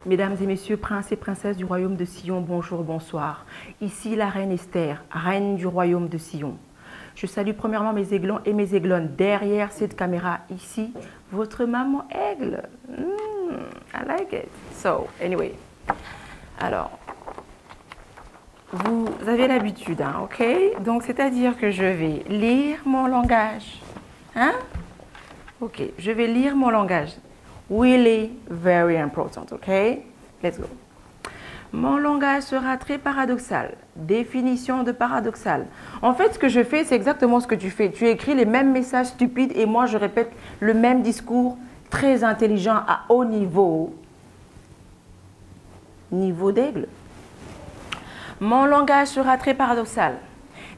Mesdames et messieurs, princes et princesses du royaume de Sion, bonjour, bonsoir. Ici la reine Esther, reine du royaume de Sion. Je salue premièrement mes aiglons et mes aiglonnes derrière cette caméra. Ici, votre maman aigle. I like it. So, anyway. Alors, vous avez l'habitude, hein, ok? Donc, c'est-à-dire que je vais lire mon langage. Hein? Ok, je vais lire mon langage. Really very important, ok? Let's go. Mon langage sera très paradoxal. Définition de paradoxal. En fait, ce que je fais, c'est exactement ce que tu fais. Tu écris les mêmes messages stupides et moi, je répète le même discours très intelligent à haut niveau. Niveau d'aigle. Mon langage sera très paradoxal.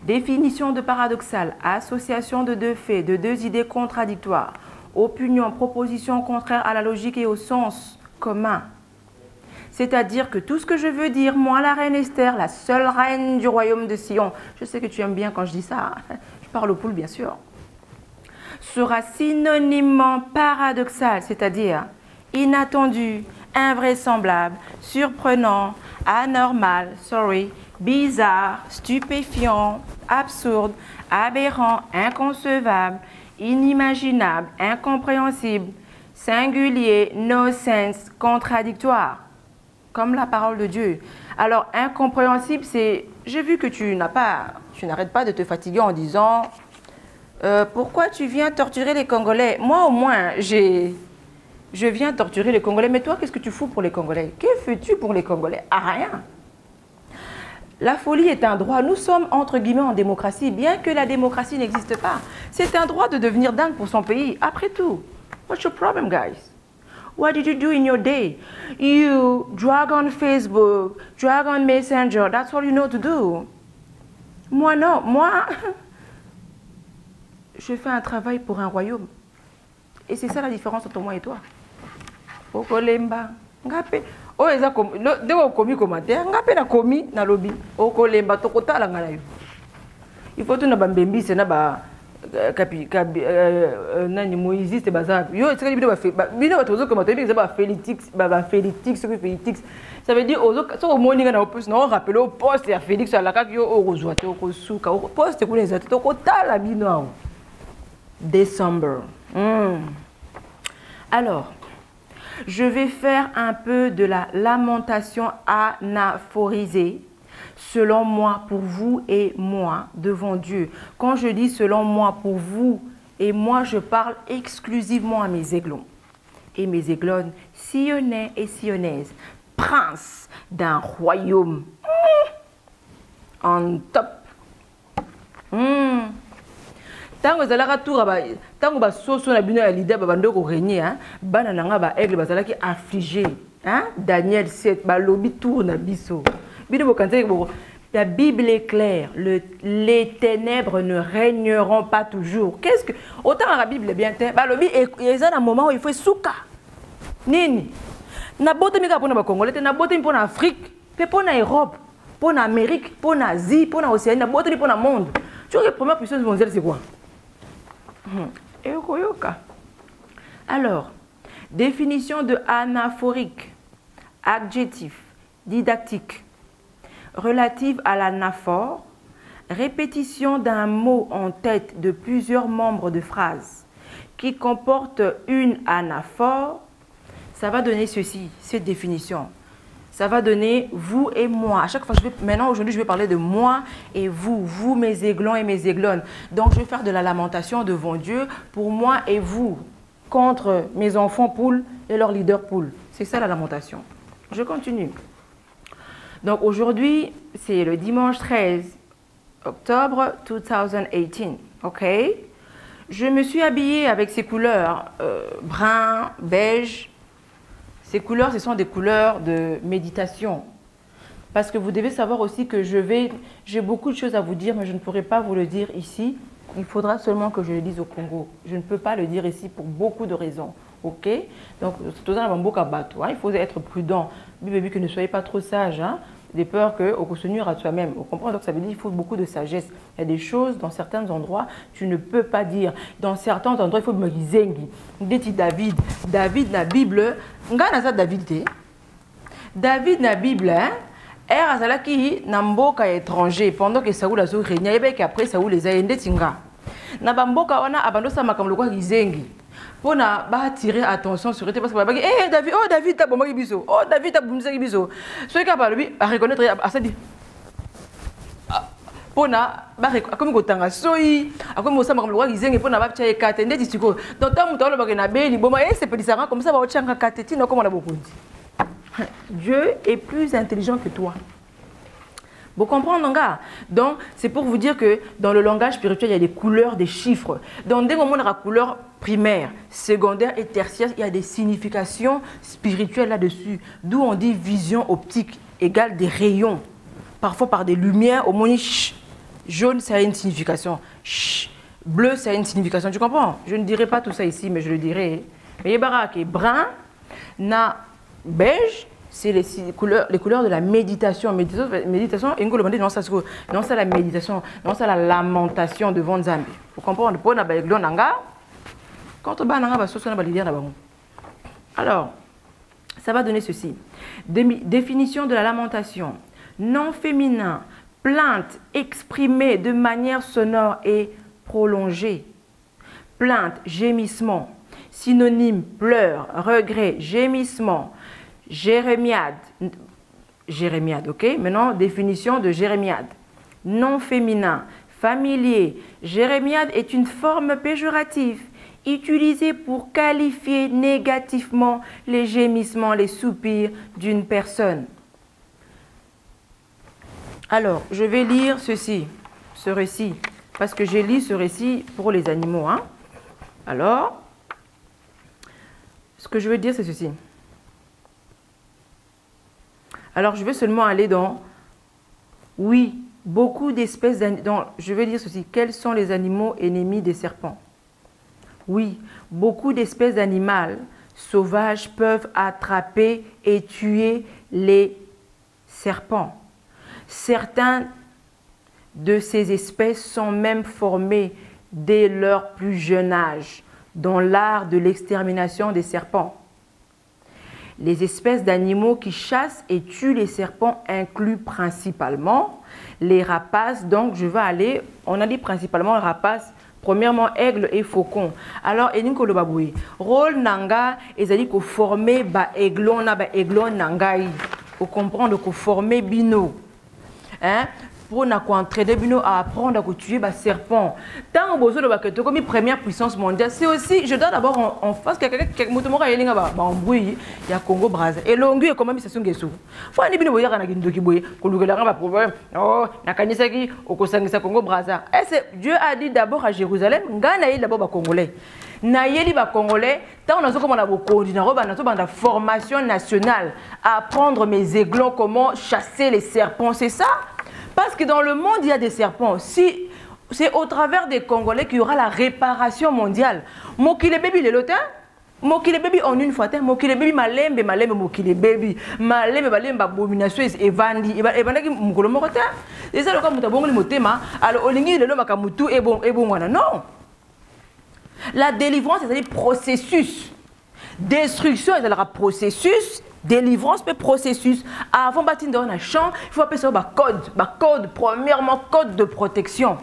Définition de paradoxal. Association de deux faits, de deux idées contradictoires. Opinion, proposition contraire à la logique et au sens commun. C'est-à-dire que tout ce que je veux dire, moi, la reine Esther, la seule reine du royaume de Sion, je sais que tu aimes bien quand je dis ça, je parle aux poules bien sûr, sera synonymement paradoxal, c'est-à-dire inattendu, invraisemblable, surprenant, anormal, bizarre, stupéfiant, absurde, aberrant, inconcevable, inimaginable, incompréhensible, singulier, no sense, contradictoire, comme la parole de Dieu. Alors, incompréhensible, c'est, j'ai vu que tu n'arrêtes pas de te fatiguer en disant, pourquoi tu viens torturer les Congolais? Moi, au moins, je viens torturer les Congolais, mais toi, qu'est-ce que tu fous pour les Congolais? Que fais-tu pour les Congolais? Ah, rien. La folie est un droit. Nous sommes, entre guillemets, en démocratie, bien que la démocratie n'existe pas. C'est un droit de devenir dingue pour son pays. Après tout, what's your problem, guys? What did you do in your day? You drag on Facebook, drag on Messenger. That's all you know to do. Moi, non. Moi, je fais un travail pour un royaume. Et c'est ça la différence entre moi et toi. Okolemba, ngape. Oh, eza komi. Dès komi commentaire, ngape na komi na lobby. Okolemba tokota la ngala yo. Il faut tout na bambembi c'est na ba nani Moïse c'est bazar. Yo c'est que ba fait. Bino tozo commentaire bi ba Félix, Félix. Ça veut dire ozo so ko moninga na opus na rappeler au poste ya Félix ala ka yo ozwa te ko suka. Poste ko les tokota la bino. Décembre. Alors, je vais faire un peu de la lamentation anaphorisée, selon moi, pour vous et moi, devant Dieu. Quand je dis selon moi, pour vous et moi, je parle exclusivement à mes aiglons et mes aiglonnes, sillonnais et sillonnaises, princes d'un royaume en top. Tango zalaka tour ba tango ba soso na bino ya leader ba bando ko régner hein bana nanga ba aigle bazalaki affligé hein Daniel 7 ba lobi tour na biso bino bokanze bo la Bible est claire, les ténèbres ne régneront pas toujours. Qu'est-ce que autant la Bible est bien ba lobi et ça un moment où il faut souka nini na bote mika pona ba Congolais na bote pona Afrique pe pona Europe pona Amérique pona Asie pona Océanie na bote pona monde. Tu vois la première puissance mondiale c'est quoi? Alors, définition de anaphorique, adjectif, didactique, relative à l'anaphore, répétition d'un mot en tête de plusieurs membres de phrase qui comporte une anaphore, ça va donner ceci, cette définition. Ça va donner vous et moi. À chaque fois, maintenant, aujourd'hui, je vais parler de moi et vous, mes aiglons et mes aiglonnes. Donc, je vais faire de la lamentation devant Dieu pour moi et vous, contre mes enfants poules et leurs leaders poules. C'est ça la lamentation. Je continue. Donc, aujourd'hui, c'est le dimanche 13 octobre 2018. OK? Je me suis habillée avec ces couleurs brun, beige. Ces couleurs, ce sont des couleurs de méditation. Parce que vous devez savoir aussi que j'ai beaucoup de choses à vous dire, mais je ne pourrai pas vous le dire ici. Il faudra seulement que je le dise au Congo. Je ne peux pas le dire ici pour beaucoup de raisons. Ok? Donc, il faut être prudent. Bébé, que ne soyez pas trop sage. Hein? Des peurs que au souvenir à soi-même. Vous comprenez? Donc ça veut dire qu'il faut beaucoup de sagesse. Il y a des choses dans certains endroits tu ne peux pas dire. Dans certains endroits il faut me zengi. Dit David, la Bible, ngana ça David te. David na Bible, hein, er azalaki na mboka étranger pendant que Saoul a régné et après Saoul les a endé tinga. Na bamboka wana abandosa makambo kwa kizengi. Pona ba attirer attention sur ete parce que ba eh David, oh David ta bomaki biso. Oh David ta bomaki biso. Ce qui a pas lui à reconnaître à ça dit. Pona ba comme ko tanga soi, comme ça makambo kwa kizengi pona ba tcha ekate ndeti tiko. Donc tant mutalo ba na beli boma eh c'est petit ça comme ça ba otchanga kateti no comme on a beaucoup. Dieu est plus intelligent que toi. Vous comprenez, gars? Donc, c'est pour vous dire que dans le langage spirituel, il y a des couleurs, des chiffres. Dans des moments, la couleur primaire, secondaire et tertiaire, il y a des significations spirituelles là-dessus. D'où on dit vision optique égale des rayons. Parfois par des lumières, au moins, jaune, ça a une signification. Bleu, ça a une signification. Tu comprends? Je ne dirai pas tout ça ici, mais je le dirai. Mais barak est brun, na beige, c'est les couleurs de la méditation. Méditation, non, ça la méditation, non, ça la lamentation devant Nzambe. Vous comprenez? Alors, ça va donner ceci. Définition de la lamentation. Non féminin, plainte exprimée de manière sonore et prolongée. Plainte, gémissement. Synonyme, pleurs, regret, gémissement. Jérémiade, ok? Maintenant, définition de jérémiade. Non féminin, familier. Jérémiade est une forme péjorative utilisée pour qualifier négativement les gémissements, les soupirs d'une personne. Alors, je vais lire ce récit, parce que j'ai lu ce récit pour les animaux. Hein? Alors, ce que je veux dire, c'est ceci. Alors, je vais seulement aller dans, oui, beaucoup d'espèces d'animaux. Je vais dire ceci. Quels sont les animaux ennemis des serpents? Oui, beaucoup d'espèces d'animaux sauvages peuvent attraper et tuer les serpents. Certains de ces espèces sont même formées dès leur plus jeune âge dans l'art de l'extermination des serpents. Les espèces d'animaux qui chassent et tuent les serpents incluent principalement les rapaces. Donc, je vais aller, on a dit principalement les rapaces, premièrement, aigle et faucon. Alors, eninko le baboui. Rôle nanga, ezali ko former ba aiglon na ba aiglon nangai. Vous comprenez ko former bino. Hein? Pour entraîner bino à apprendre à tuer les serpents. Tant que vous avez comme première puissance mondiale, c'est aussi, je dois d'abord en face quelqu'un qui il y a Congo Brazza et l'ongu est comment ça se fait. Faut aller bino boya kana kindoki boye, kolugela ba problème. Oh, nakanisa ki okosangisa Congo Brazza. Dieu a dit d'abord à Jérusalem, ngana yi d'abord ba Congolais. Na yeli ba Congolais, tant on a comme on a beaucoup de formation nationale à apprendre mes aiglons comment chasser les serpents, c'est ça? Parce que dans le monde, il y a des serpents. Si c'est au travers des Congolais qu'il y aura la réparation mondiale. Mokile baby le lotin, mokile baby en une fois, mokile baby malembe mokile baby, malembe abomination et vandi, et vandi mokolo morota. Et ça le cas mutabongo motema, alors olingi le makamutu et bon wana. Non. La délivrance, c'est-à-dire processus. Destruction, c'est le processus. Délivrance, mais processus. Avant de bâtir un champ, il faut appeler ça un code. Premièrement, code de protection.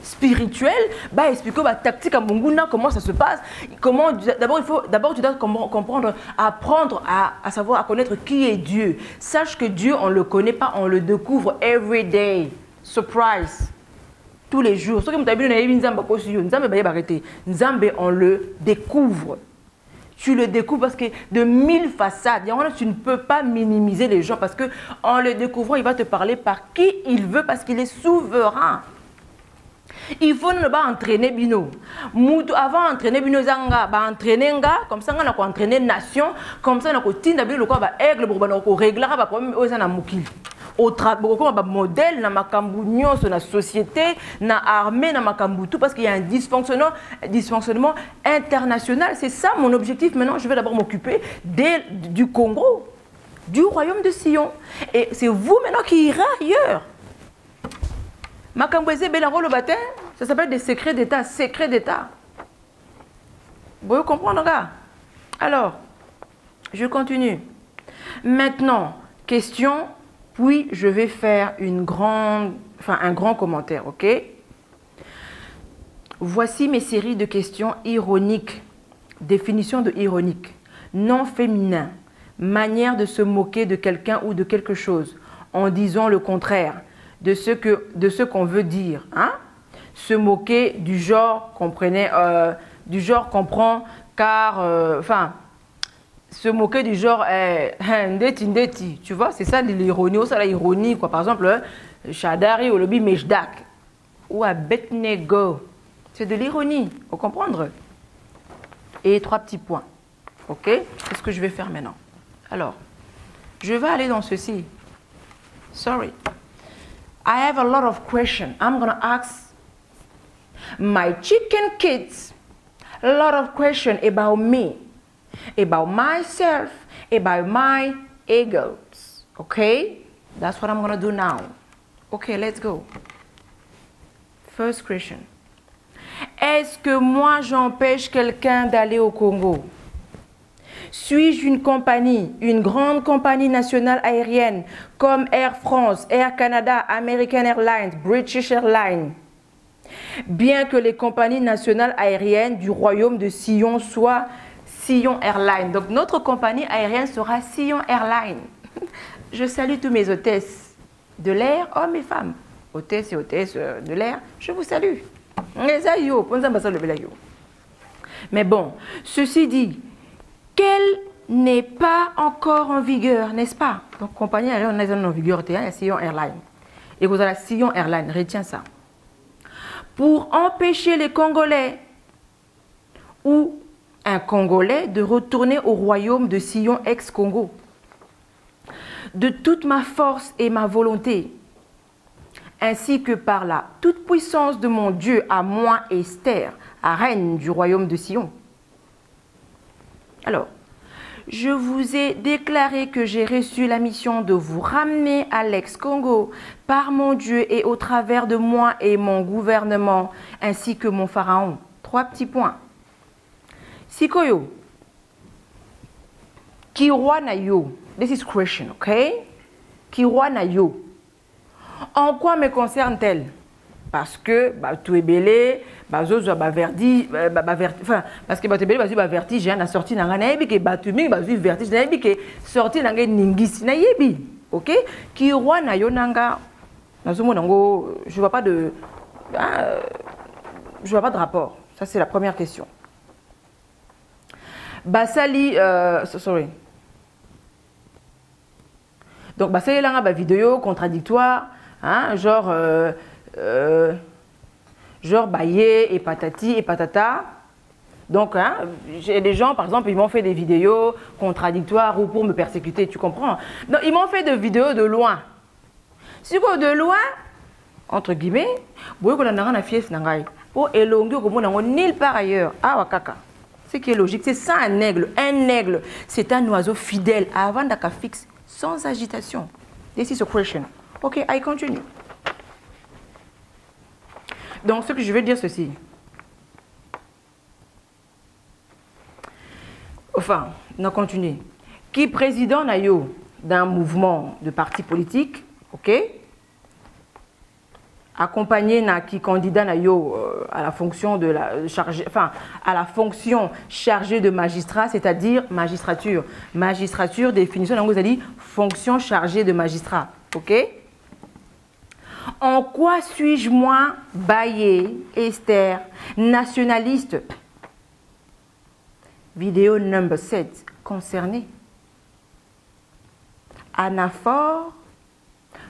Spirituel, expliquer la tactique à Munguna, comment ça se passe. D'abord, tu dois comprendre, apprendre à savoir, à connaître qui est Dieu. Sache que Dieu, on ne le connaît pas, on le découvre every day. Surprise. Tous les jours. Nzambe, on le découvre. Tu le découvres parce que de 1000 façades, tu ne peux pas minimiser les gens parce qu'en le découvrant, il va te parler par qui il veut parce qu'il est souverain. Il faut ne pas entraîner bino. Avant entraîner bino zanga, entraîner nga, comme ça on a entraîner nation, comme ça on a tinda bino ko ba aigle pour ba ko régler ba problème o na mukili. Au modèle, dans la société, dans l'armée, dans tout, parce qu'il y a un dysfonctionnement international. C'est ça mon objectif. Maintenant, je vais d'abord m'occuper du Congo, du royaume de Sion. Et c'est vous maintenant qui irez ailleurs. Makambouézé Belango le baptême, ça s'appelle des secrets d'État. Secrets d'État. Vous comprenez, gars? Alors, je continue. Maintenant, question, puis je vais faire un grand commentaire, ok? Voici mes séries de questions ironiques. Définition de ironique. Non féminin. Manière de se moquer de quelqu'un ou de quelque chose en disant le contraire de ce qu'on veut dire. Hein? Se moquer du genre, comprenez, du genre comprend car, se moquer du genre, ndeti, tu vois, c'est ça l'ironie, ou ça l'ironie, quoi. Par exemple, Shadari ou Lobi Mejdak ou Abednego, c'est de l'ironie, faut comprendre. Et 3 petits points, ok? C'est ce que je vais faire maintenant. Alors, je vais aller dans ceci. Sorry. I have a lot of questions. I'm going to ask my chicken kids a lot of questions about me, about myself, about my egos. Okay? That's what I'm going to do now. Okay, let's go. First question. Est-ce que moi j'empêche quelqu'un d'aller au Congo? Suis-je une compagnie, une grande compagnie nationale aérienne comme Air France, Air Canada, American Airlines, British Airlines? Bien que les compagnies nationales aériennes du royaume de Sion soient Sion Airlines. Donc notre compagnie aérienne sera Sion Airlines. Je salue tous mes hôtesses de l'air, hommes et femmes. Hôtesses et hôtesses de l'air, je vous salue. Mais bon, ceci dit, qu'elle n'est pas encore en vigueur, n'est-ce pas? Donc, compagnie aérienne en vigueur, c'est Sion Airlines. Et vous avez Sion Airlines, retiens ça. Pour empêcher les Congolais ou un Congolais de retourner au royaume de Sion ex-Congo, de toute ma force et ma volonté, ainsi que par la toute puissance de mon Dieu à moi Esther, à reine du royaume de Sion. Alors, je vous ai déclaré que j'ai reçu la mission de vous ramener à l'ex-Congo par mon Dieu et au travers de moi et mon gouvernement, ainsi que mon pharaon. 3 petits points. Sikoyo, Kirwa na yo. This is question, okay? Kirwa na yo. En quoi me concerne-t-elle? Parce que tout est belé, parce que vertige, j'ai sorti dans un ébi que batumi, vertige, n'a ébi que sorti dans un ningis, n'a ébi, ok? Qui roi na yonanga, je vois pas de, je vois pas de rapport. Ça c'est la première question. Basali, sorry. Donc basali là ba vidéo contradictoire, hein, genre baillé et patati et patata. Donc, hein, j'ai des gens, par exemple, ils m'ont fait des vidéos contradictoires ou pour me persécuter, tu comprends? Donc, ils m'ont fait des vidéos de loin. Si vous de loin, entre guillemets, vous voyez qu'on a un fief nangai. Pour élonguer, comme on nulle part ailleurs. Ah, wakaka. Ce qui est logique, c'est ça un aigle. Un aigle, c'est un oiseau fidèle avant d'être fixe, sans agitation. This is a question. Ok, I continue. Donc, ce que je veux dire, ceci. Enfin, on continue. Qui président d'un mouvement de parti politique, ok? Accompagné qui candidat à la fonction de à la fonction chargée de magistrat, c'est-à-dire magistrature. Magistrature, définition, vous avez dit fonction chargée de magistrat, ok? En quoi suis-je moi, Baye, Esther, nationaliste? Vidéo number 7, concernée. Anaphore,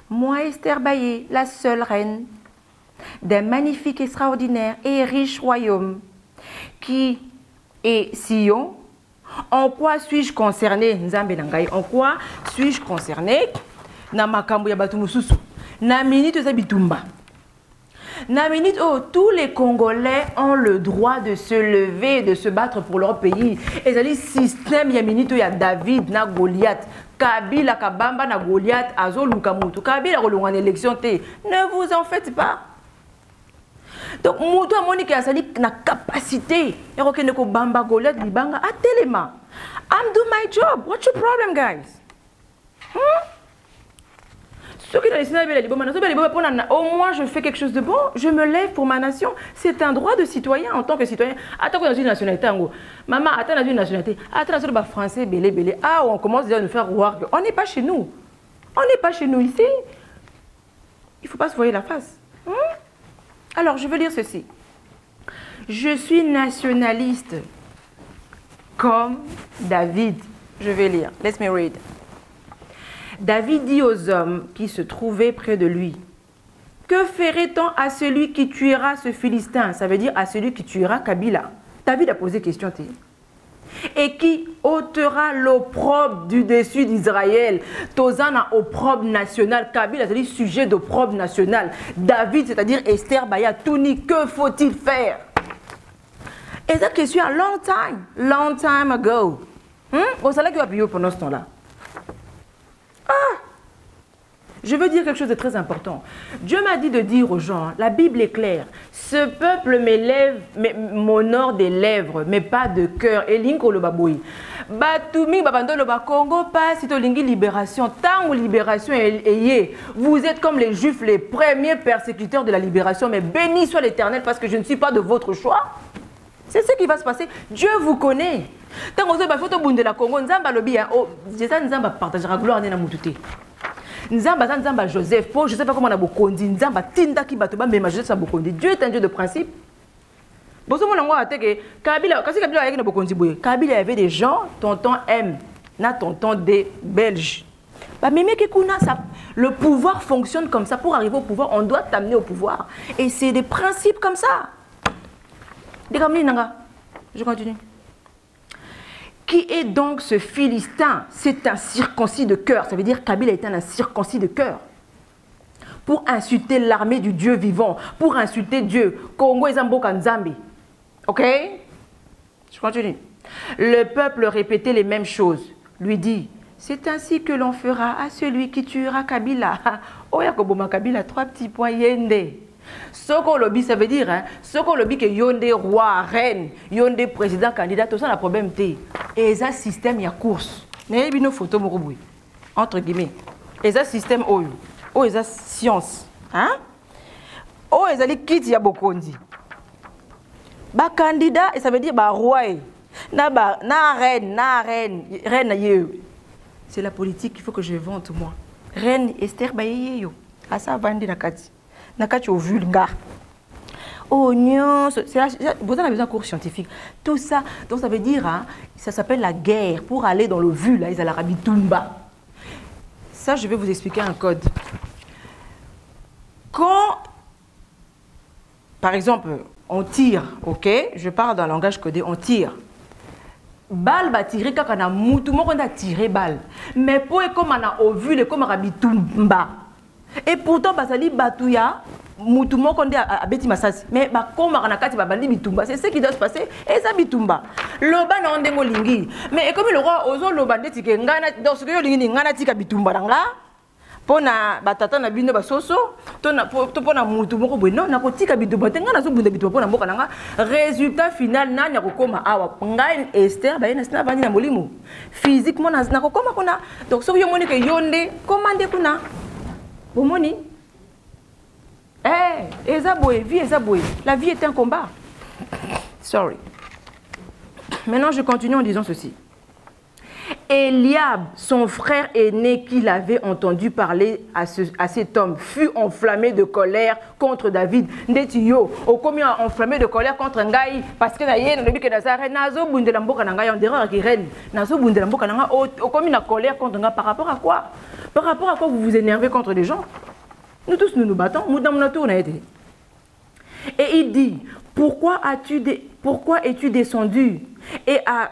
moi Esther Baye, la seule reine d'un magnifique, extraordinaire et riche royaume qui est Sion. En quoi suis-je concernée? En quoi suis-je concernée? Namakambu ya batu mususu. Na minute bitumba. Na minute tous les Congolais ont le droit de se lever et de se battre pour leur pays. Et ça dit système ya minute ya David na Goliath. Kabila Kabamba na Goliath azo lukamutu. Kabila rolonga en élection te. Ne vous en faites pas. Donc mutu amoni ki asali na capacité. Et roke ne ko bamba Goliath libanga atelema. I'm doing my job. What's your problem, guys? Au moins, je fais quelque chose de bon. Je me lève pour ma nation. C'est un droit de citoyen en tant que citoyen. Attends qu'on a une nationalité. Maman, attends, on a une nationalité. Attends, on a français, belé, belé. Ah, on commence déjà à nous faire voir qu'on n'est pas chez nous. On n'est pas chez nous ici. Il ne faut pas se voiler la face. Alors, je veux lire ceci. Je suis nationaliste comme David. Je vais lire. Let me read. David dit aux hommes qui se trouvaient près de lui, « Que ferait-on à celui qui tuera ce Philistin ?» Ça veut dire à celui qui tuera Kabila. David a posé question. Et qui ôtera l'opprobre du dessus d'Israël. Tozana opprobre national. Kabila, c'est-à-dire sujet d'opprobre national. David, c'est-à-dire Esther Baya Touni, que faut-il faire? Et cette question, long time ago. Vous savez qui va payer pendant ce temps-là? Je veux dire quelque chose de très important. Dieu m'a dit de dire aux gens, la Bible est claire, ce peuple m'honore des lèvres, mais pas de cœur. Et l'inko le baboui. Batumi babando le Congo pas si tolingi libération. Tant ou libération est, vous êtes comme les Juifs, les premiers persécuteurs de la libération. Mais béni soit l'Éternel parce que je ne suis pas de votre choix. C'est ce qui va se passer. Dieu vous connaît. Tant que vous avez fait au de la Congo, Nzamba lobi, Nzamba partagera gloire na mutute. Nzamba Joseph, je ne sais pas comment on a bokondi, Nzamba tinda ki batoba mais Joseph sa bokondi. Dieu est un Dieu de principe. Kabila, il y avait des gens, tonton M, na tonton D, Belge. Le pouvoir fonctionne comme ça. Pour arriver au pouvoir, on doit t'amener au pouvoir. Et c'est des principes comme ça. Je continue. Qui est donc ce Philistin? C'est un circoncis de cœur. Ça veut dire Kabila est un circoncis de cœur. Pour insulter l'armée du Dieu vivant. Pour insulter Dieu. Congo et Zamboka Nzambi. Ok? Je continue. Le peuple répétait les mêmes choses. Lui dit, c'est ainsi que l'on fera à celui qui tuera Kabila. Oh, Yakoboma Kabila, 3 petits points, yende. Soko lobby, ça veut dire, Soko lobby que yonde roi, reine, yonde président, candidat, tout ça, le problème est. Et ça, système, il y a course. Mais il y a une photo, entre guillemets. Et ça, système, oh, et ça, science. Hein? Oh, et ça, les kits, il y a beaucoup dit. Bah, candidat, et ça veut dire, bah, roi, na reine, c'est la politique qu'il faut que je vante, moi. Reine Esther Baye, à ça, vandi na kati. Nakati au vulga. Oh non, vous avez besoin de cours scientifiques. Tout ça, donc ça veut dire, ça s'appelle la guerre. Pour aller dans le vul, là, ils ont l'Arabie Toumba. Ça, je vais vous expliquer un code. Quand, par exemple, on tire, ok, je parle dans le langage codé, on tire. Balle va tirer quand on a moutou, on a tiré balle. Mais pour comme on a ovule, comme Arabie Toumba. Et pourtant, Basali Batouya, Moutoumon qu'on dit à Betty Massas, mais comme Maranakati Babali Bitumba, c'est ce qui doit se passer, et ça Bitumba. Loba n'a pas de lingi. Mais comme le roi Ozo Loba dit que dans ce que vous dites, Ngana Tika Bitumba, Pona Batata na Bino Basoso, Tona Moutoumon, non, Nakotika Bitumba, Tengana Zubunda Bitumba, Mokananga, résultat final, Nanya Kokoma, Awa, Ngain Esther, Baina Vanina Molimo. Physiquement, Nakokoma Kona, donc ce que Yomonique Yonde, commandez Kuna. Bomoni. La vie est un combat. Sorry. Maintenant, je continue en disant ceci. Eliab, son frère aîné qu'il avait entendu parler à cet homme, fut enflammé de colère contre David. Ndetiyo, au combien enflammé de colère contre Ngaï, parce que Nazo Bundelamboka Nangaï, on dirait qu'il reine. Nazo Bundelamboka Nangaï, au combien de colère contre Ngaï, par rapport à quoi? Par rapport à quoi vous vous énervez contre les gens? Nous tous, nous nous battons. Nous, dans mon tour, on a été. Et il dit, pourquoi es-tu descendu? Et à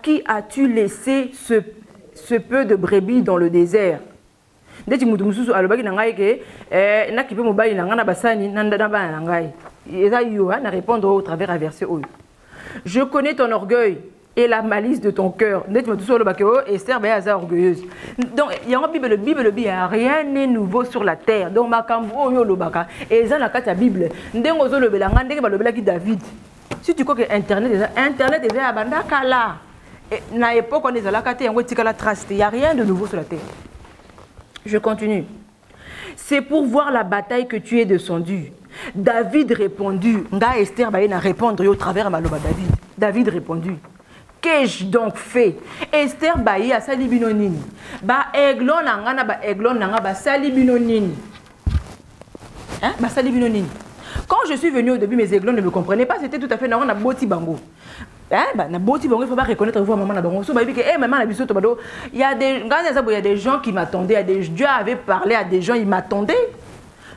qui as-tu laissé ce peu de brebis dans le désert? Je connais ton orgueil et la malice de ton cœur. Esther est orgueilleuse. Donc, il y a une Bible, il n'y a rien n'est nouveau sur la terre. Donc, et ça, la Bible. David. Si tu crois que Internet est déjà abandonné, à l'époque, on est à la trace. Il n'y a rien de nouveau sur la terre. Je continue. C'est pour voir la bataille que tu es descendu. David répondit. Nga Esther va répondre au travers maloba David. David répondit. Qu'ai-je donc fait? Esther bayi a sali binonini. Ba eglon nanga na ba eglon nanga ba sali binonini. Hein? Ba sali binonini. Quand je suis venue au début, mes aiglons ne me comprenaient pas. C'était tout à fait normal. On a boti bango. Hein? Bah, na boti bango, il ne faut pas reconnaître voir maman na bango. So, bah, maman na biso tobado. Il y a des gens qui m'attendaient. Dieu avait parlé à des gens, ils m'attendaient.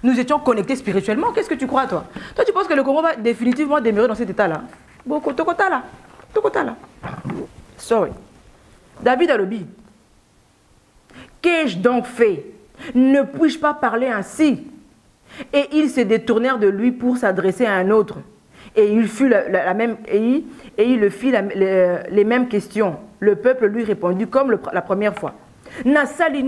Nous étions connectés spirituellement. Qu'est-ce que tu crois, toi? Toi, tu penses que le Congo va définitivement demeurer dans cet état-là? Beaucoup, tokota là. Tokota là. Sorry. David Alobi. Qu'ai-je donc fait? Ne puis-je pas parler ainsi? Et ils se détournèrent de lui pour s'adresser à un autre. Et il fut il le fit les mêmes questions. Le peuple lui répondit comme la première fois. David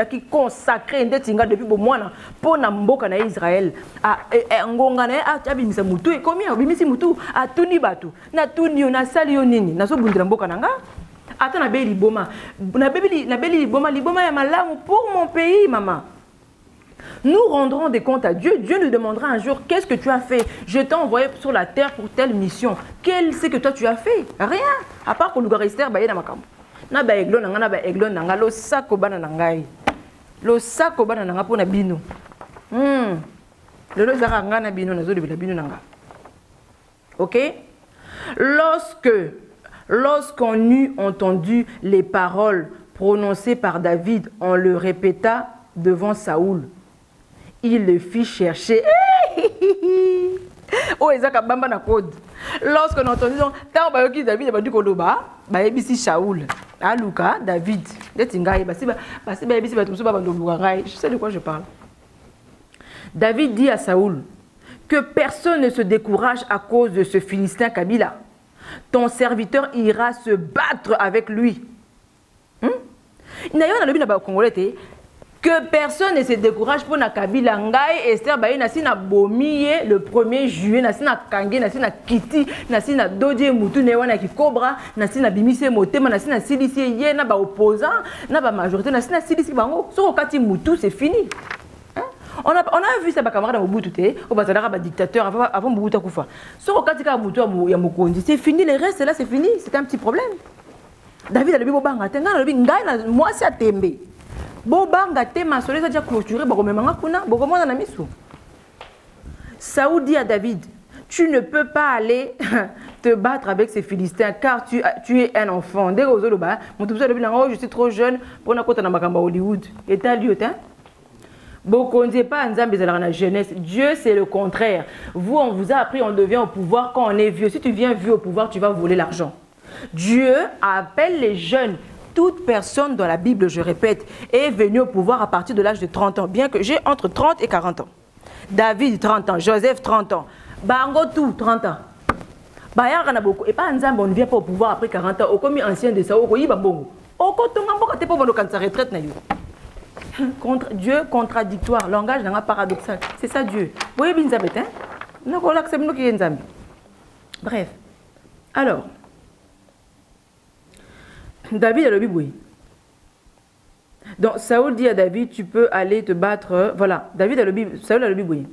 qui consacré depuis Bomwana pour Namboka na Israël. Ngongana abimisa mutu e komi abimisi mutu atuni batu na tuni na salio nini na so bundira mboka nanga. Attends, na beli liboma ya malamu pour mon pays, maman. Nous rendrons des comptes à Dieu. Dieu nous demandera un jour, qu'est-ce que tu as fait? Je t'ai envoyé sur la terre pour telle mission. Quel c'est que toi tu as fait? Rien. À part que nous rester baye na makambo. Na ba eglon nanga lo sako bana nangai. Lo sako bana nanga pona bino. Le zara ngana bino na zo de bino nanga. OK? Lorsqu'on eut entendu les paroles prononcées par David, on le répéta devant Saoul. Il le fit chercher. Oh, ezaka bamba na code. Lorsqu'on a entendu tant bayoki David ba du koloba, ba ebisi Saoul. Aluka David. Detingai ba ebisi ba tumso ba bandoluka ngai. Je sais de quoi je parle. David dit à Saoul que personne ne se décourage à cause de ce Philistin Kabila. Ton serviteur ira se battre avec lui. Que personne ne se décourage pour na Kabila. Ngai Esther baye nasi na bomiye le 1er juillet nasi na kange nasi na kiti nasi na dodie mutu ne wana ki cobra nasi na bimise motema nasi na silisi ye na ba opposant na ba majorité nasi na silisi bango. So kati mutu c'est fini. On a vu ça, ma camarade Mobutu, au Bazadara, dictateur, avant Mobutu Koufa. Ce Rokatika Mobutu ya Mokondi, c'est fini, le reste là, c'est fini, c'est un petit problème. David a le Bobanga, moi c'est à Tembe. Bobanga, ma soleil a déjà clôturé, Bogomemanga Kuna, Bogomona Namisu. Saoud dit à David, tu ne peux pas aller te battre avec ces Philistins car tu es un enfant. Dès que je suis trop jeune pour na kota na makamba Hollywood. Et t'as lieu, hein? Beaucoup ne pas la jeunesse. Dieu, c'est le contraire. Vous, on vous a appris, on devient au pouvoir quand on est vieux. Si tu viens vieux au pouvoir, tu vas voler l'argent. Dieu appelle les jeunes. Toute personne dans la Bible, je répète, est venue au pouvoir à partir de l'âge de 30 ans. Bien que j'ai entre 30 et 40 ans. David, 30 ans. Joseph, 30 ans. Bango, tout, 30 ans. Et pas on ne vient pas au pouvoir après 40 ans. Au commis ancien de ça, au Koyi Babongo. Au Kotongambo, tu n'es pas bon quand ça retraite. Dieu contradictoire, langage paradoxal. C'est ça Dieu. Vous voyez, bref. Alors, David a le biboui. Donc, Saoul dit à David, tu peux aller te battre. Voilà, Saoul a le biboui.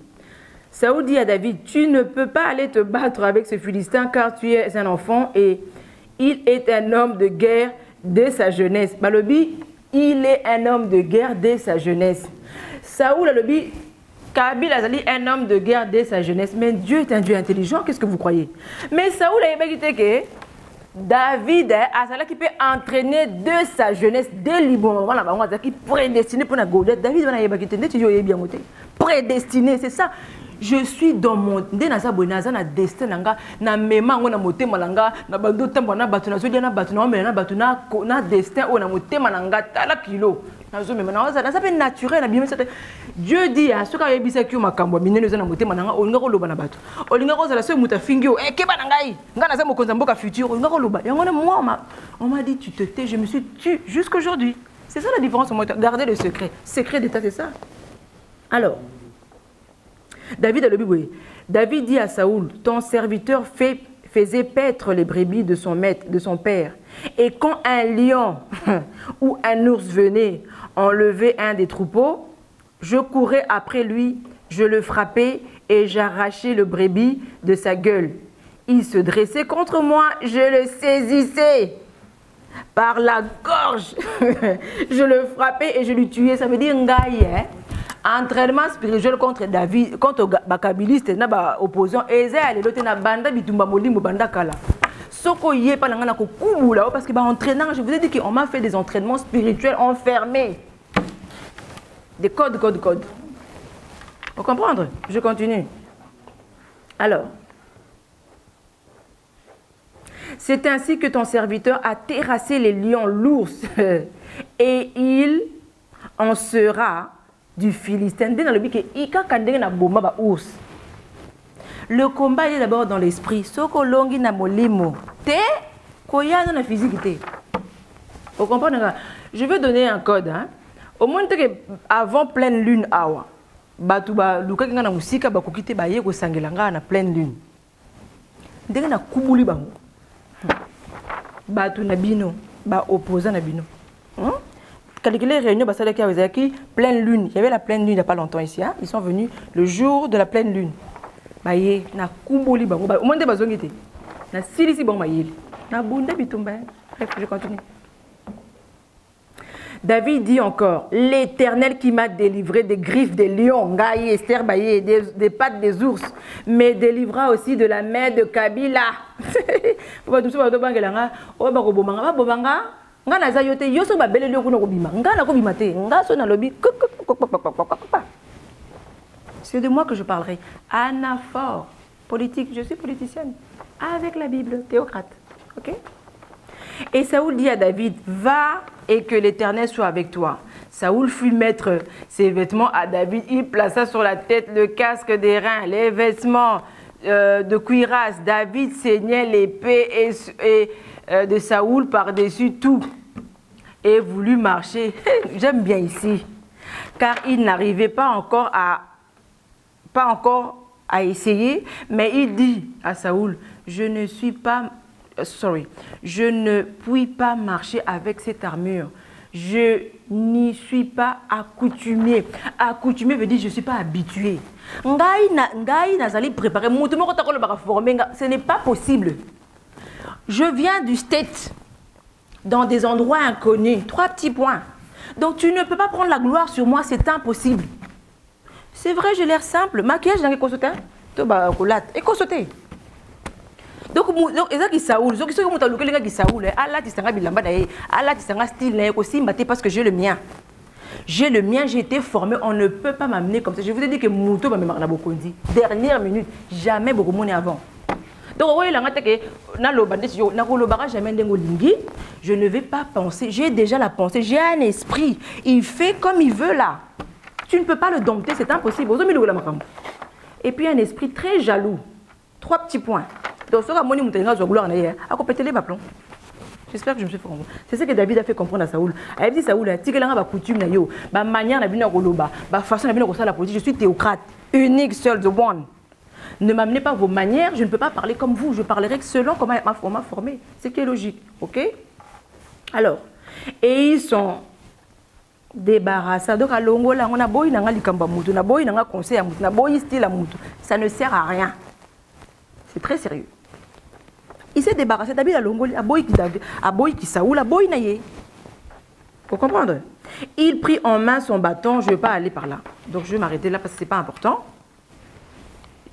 Saoul dit à David, tu ne peux pas aller te battre avec ce Philistin car tu es un enfant et il est un homme de guerre dès sa jeunesse. Balobi, il est un homme de guerre dès sa jeunesse. Saoul a le dit, Kabila Azali un homme de guerre dès sa jeunesse. Mais Dieu est un Dieu intelligent, qu'est-ce que vous croyez? Mais Saoul a dit que David a qui peut entraîner de sa jeunesse dès le moment qui prédestiné pour la Goliath. David a dit prédestiné, c'est ça. Je suis dans mon destin na mema ngo na motema nanga na bando tembo na batu na zodia na batu na omela na batu na destin o na motema nanga tala kilo na zo mema na ça peut naturel na bien Dieu dit à ce ka yebisa ki makambo minene zo na motema nanga olinga ko loba na batu olinga ko zala so muta fingio keba na ngai nga na za mokonza mboka futur olinga ko loba yango moi on m'a dit tu te tais, je me suis tu jusqu'aujourd'hui. C'est ça la différence, garder le secret d'état, c'est ça. Alors David a le Bible. David dit à Saoul, ton serviteur fait faisait paître les brebis de son maître, de son père. Et quand un lion ou un ours venait enlever un des troupeaux, je courais après lui, je le frappais et j'arrachais le brebis de sa gueule. Il se dressait contre moi, je le saisissais par la gorge. Je le frappais et je le tuais. Ça veut dire Ngaï, hein? Entraînement spirituel contre David, contre Bakabiliste, na opposant. Ezel, l'autre na banda bitumba molimo banda kala. Soko yé pas l'angana ko kubula parce que entraînant, je vous ai dit qu'on m'a fait des entraînements spirituels enfermés. Des codes. Vous comprenez? Je continue. Alors, c'est ainsi que ton serviteur a terrassé les lions, l'ours, et il en sera du Philistin. Le combat est d'abord dans l'esprit. Soko longi na molimo. Te koya na physique. Vous comprenez? Je vais donner un code. Hein? Au moins avant pleine lune awa. Batuba luka kinga na musika bakukite baye ko sangelanga na pleine lune. Ndenge na kubuli bango. Batu na bino, ba opposant na bino. Calculer réunion basala qui avait qui pleine lune. Il y avait la pleine lune il n'y a pas longtemps ici. Hein? Ils sont venus le jour de la pleine lune. Baye na kubuli bango. Au moins de bazongite. Na silisi bango mayeli. Na bunda bitumba. Bref, je continue. David dit encore, l'Éternel qui m'a délivré des griffes des lions, Ngaï, Esther, Baye, des pattes des ours, me délivrera aussi de la main de Kabila. C'est de moi que je parlerai. Anaphore, politique, je suis politicienne, avec la Bible, théocrate. Ok? Et Saoul dit à David, va et que l'Éternel soit avec toi. Saoul fut mettre ses vêtements à David. Il plaça sur la tête le casque des reins, les vêtements de cuirasse. David saignait l'épée de Saoul par-dessus tout et voulut marcher. J'aime bien ici, car il n'arrivait pas encore à essayer, mais il dit à Saoul, je ne puis pas marcher avec cette armure. Je n'y suis pas accoutumé. Accoutumé veut dire je ne suis pas habitué. Ce n'est pas possible. Je viens du state, dans des endroits inconnus. 3 petits points. Donc tu ne peux pas prendre la gloire sur moi, c'est impossible. C'est vrai, j'ai l'air simple. Maquillage dans les consultants. Et consulter. Donc, ils Saoul, parce que j'ai le mien. J'ai le mien, j'ai été formé, on ne peut pas m'amener comme ça. Je vous ai dit que Mouto m'a dit. Dernière minute, jamais beaucoup de avant. Donc, je ne vais pas penser, j'ai déjà la pensée, j'ai un esprit. Il fait comme il veut là. Tu ne peux pas le dompter, c'est impossible. Et puis un esprit très jaloux. 3 petits points. Donc, j'espère que je me suis fait comprendre. C'est ce que David a fait comprendre à Saoul. Il a dit Saoul, je suis théocrate, unique, seul, the one. Ne m'amenez pas vos manières, je ne peux pas parler comme vous, je parlerai selon comment on m'a formé. C'est qui est logique, ok? Alors, et ils sont débarrassés. Donc, à Longola, on a beau, on a beau, on a conseil, on a beau, ça ne sert à rien. C'est très sérieux. Il s'est débarrassé d'David à Longola, à Boy qui Saoul, à Boy Naye. Faut comprendre. Il prit en main son bâton, je ne vais pas aller par là. Donc, je vais m'arrêter là parce que ce n'est pas important.